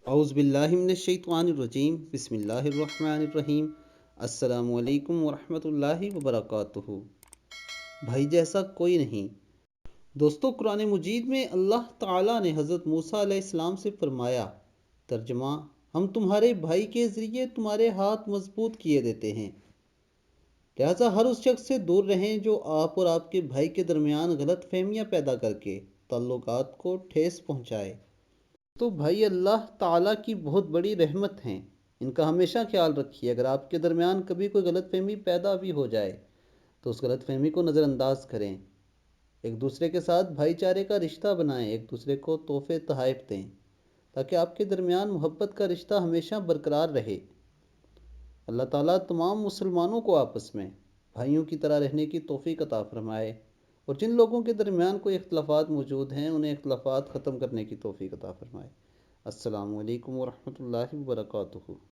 اعوذ باللہ من الشیطان الرجیم، بسم اللہ الرحمن الرحیم۔ السلام علیکم ورحمۃ اللہ وبرکاتہ۔ بھائی جیسا کوئی نہیں۔ دوستو، قرآن مجید میں اللہ تعالیٰ نے حضرت موسیٰ علیہ السلام سے فرمایا، ترجمہ: ہم تمہارے بھائی کے ذریعے تمہارے ہاتھ مضبوط کیے دیتے ہیں، لہٰذا ہر اس شخص سے دور رہیں جو آپ اور آپ کے بھائی کے درمیان غلط فہمیاں پیدا کر کے تعلقات کو ٹھیس پہنچائے۔ تو بھائی اللہ تعالیٰ کی بہت بڑی رحمت ہیں، ان کا ہمیشہ خیال رکھیے۔ اگر آپ کے درمیان کبھی کوئی غلط فہمی پیدا بھی ہو جائے تو اس غلط فہمی کو نظر انداز کریں، ایک دوسرے کے ساتھ بھائی چارے کا رشتہ بنائیں، ایک دوسرے کو تحفے تحائف دیں تاکہ آپ کے درمیان محبت کا رشتہ ہمیشہ برقرار رہے۔ اللہ تعالیٰ تمام مسلمانوں کو آپس میں بھائیوں کی طرح رہنے کی توفیق عطا فرمائے، اور جن لوگوں کے درمیان کوئی اختلافات موجود ہیں انہیں اختلافات ختم کرنے کی توفیق عطا فرمائے۔ السلام علیکم ورحمۃ اللہ وبرکاتہ۔